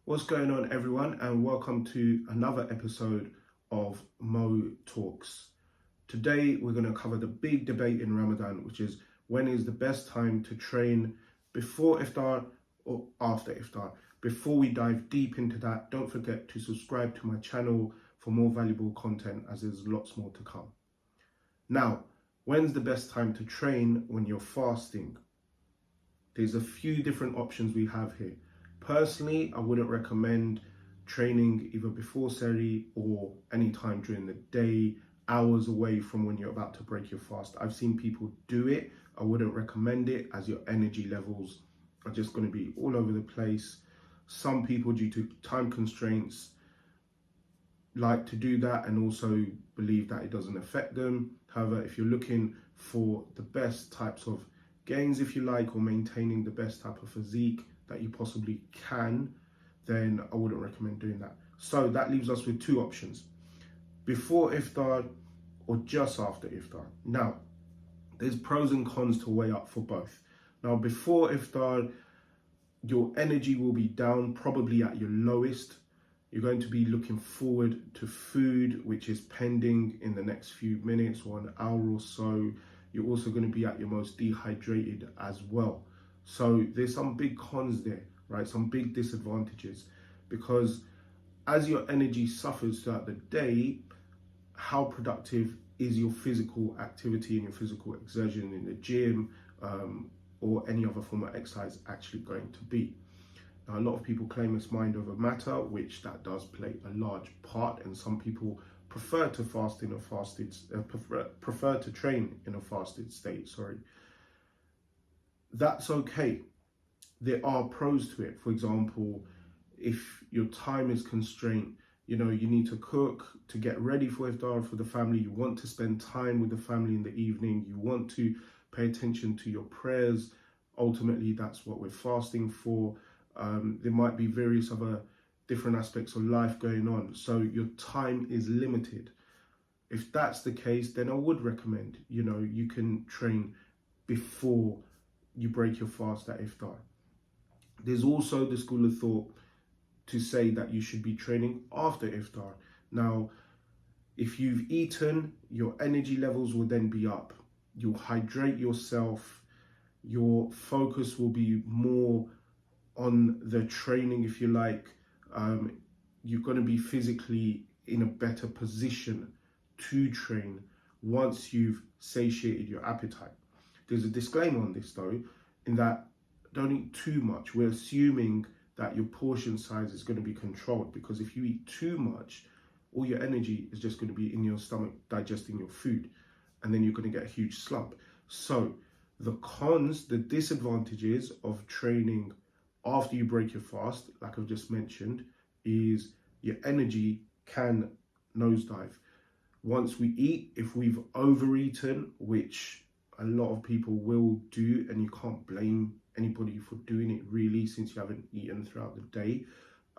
What's going on, everyone, and welcome to another episode of Mo Talks. Today, we're going to cover the big debate in Ramadan, which is when is the best time to train, before iftar or after iftar. Before we dive deep into that, don't forget to subscribe to my channel for more valuable content, as there's lots more to come. Now, when's the best time to train when you're fasting? There's a few different options we have here. Personally, I wouldn't recommend training either before Seri or any time during the day, hours away from when you're about to break your fast. I've seen people do it. I wouldn't recommend it, as your energy levels are just going to be all over the place. Some people, due to time constraints, like to do that and also believe that it doesn't affect them. However, if you're looking for the best types of gains, if you like, or maintaining the best type of physique that you possibly can, then I wouldn't recommend doing that. So that leaves us with two options: before iftar or just after iftar. Now, there's pros and cons to weigh up for both. Now, before iftar, your energy will be down, probably at your lowest. You're going to be looking forward to food, which is pending in the next few minutes or an hour or so. You're also going to be at your most dehydrated as well. So there's some big cons there, right? Some big disadvantages, because as your energy suffers throughout the day, how productive is your physical activity and your physical exertion in the gym or any other form of exercise actually going to be? Now, a lot of people claim it's mind over matter, which that does play a large part, and some people prefer to fast in a fasted, prefer to train in a fasted state. That's okay. There are pros to it. For example, if your time is constrained, you need to cook to get ready for iftar for the family. You want to spend time with the family in the evening. You want to pay attention to your prayers. Ultimately, that's what we're fasting for. There might be various other different aspects of life going on, so your time is limited. If that's the case, then I would recommend, you can train before you break your fast at iftar. There's also the school of thought to say that you should be training after iftar. Now, if you've eaten, your energy levels will then be up. You'll hydrate yourself. Your focus will be more on the training, if you like. You're going to be physically in a better position to train once you've satiated your appetite. There's a disclaimer on this though, in that don't eat too much. We're assuming that your portion size is going to be controlled, because if you eat too much, all your energy is just going to be in your stomach digesting your food, and then you're going to get a huge slump. So the cons, the disadvantages of training after you break your fast, like I've just mentioned, is your energy can nosedive. Once we eat, if we've overeaten, which a lot of people will do, and you can't blame anybody for doing it really, since you haven't eaten throughout the day,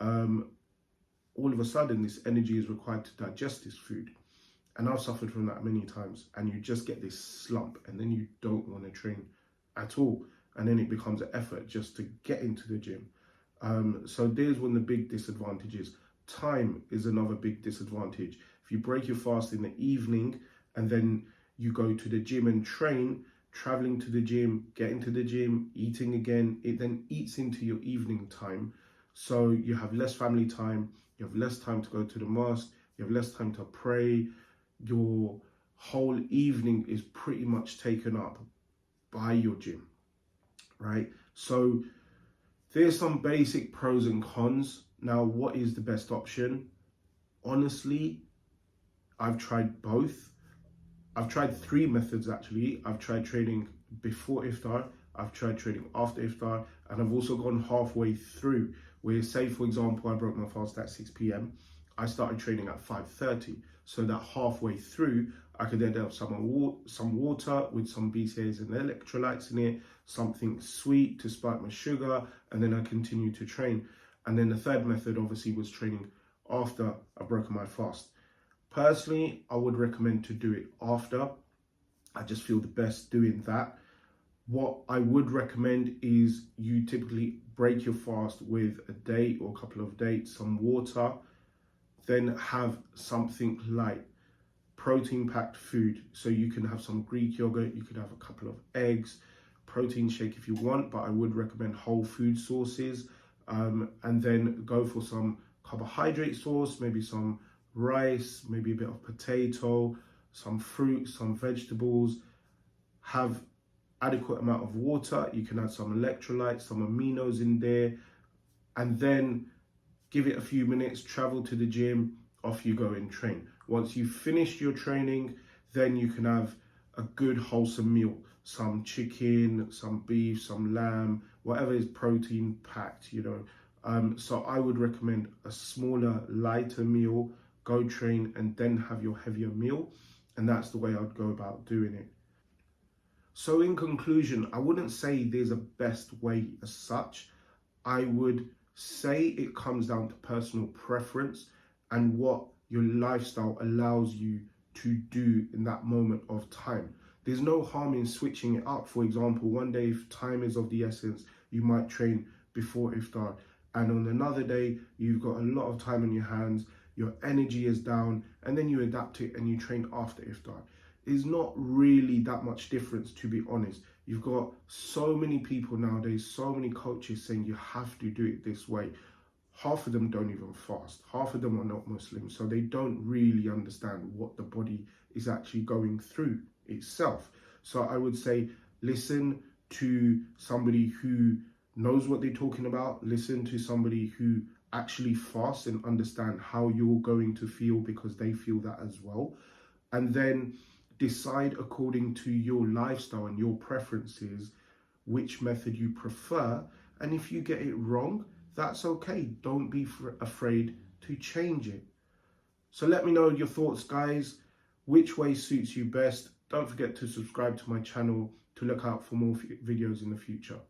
all of a sudden this energy is required to digest this food. And I've suffered from that many times, and you just get this slump, and then you don't want to train at all. And then it becomes an effort just to get into the gym. So there's one of the big disadvantages. Time is another big disadvantage. If you break your fast in the evening and then you go to the gym and train, traveling to the gym, getting to the gym, eating again, it then eats into your evening time. So you have less family time, you have less time to go to the mosque, you have less time to pray. Your whole evening is pretty much taken up by your gym, right? So there's some basic pros and cons. Now, what is the best option? Honestly, I've tried both. I've tried three methods actually. I've tried training before iftar, I've tried training after iftar, and I've also gone halfway through, where, say for example, I broke my fast at 6 p.m. I started training at 5:30, so that halfway through I could then have some water with some BCAAs and electrolytes in it, something sweet to spike my sugar, and then I continue to train. And then the third method obviously was training after I've broken my fast. Personally, I would recommend to do it after. I just feel the best doing that. What I would recommend is you typically break your fast with a date or a couple of dates, some water, then have something like protein packed food. So you can have some Greek yogurt, you could have a couple of eggs, protein shake if you want, but I would recommend whole food sources. And then go for some carbohydrate source, maybe some rice, maybe a bit of potato, some fruit, some vegetables. Have adequate amount of water. You can add some electrolytes, some aminos in there, and then give it a few minutes, travel to the gym, off you go and train. Once you've finished your training, then you can have a good wholesome meal. Some chicken, some beef, some lamb, whatever is protein packed, So I would recommend a smaller, lighter meal, go train, and then have your heavier meal. And that's the way I'd go about doing it. So in conclusion, I wouldn't say there's a best way as such. I would say it comes down to personal preference and what your lifestyle allows you to do in that moment of time. There's no harm in switching it up. For example, one day if time is of the essence, you might train before iftar. And on another day, you've got a lot of time on your hands, your energy is down, and then you adapt it and you train after iftar. There's not really that much difference, to be honest. You've got so many people nowadays, so many coaches saying you have to do it this way. Half of them don't even fast. Half of them are not Muslim, so they don't really understand what the body is actually going through itself. So I would say listen to somebody who knows what they're talking about. Listen to somebody who actually fasts and understand how you're going to feel, because they feel that as well. And then decide according to your lifestyle and your preferences which method you prefer. And if you get it wrong, that's okay. Don't be afraid to change it. So let me know your thoughts, guys. Which way suits you best? Don't forget to subscribe to my channel to look out for more videos in the future.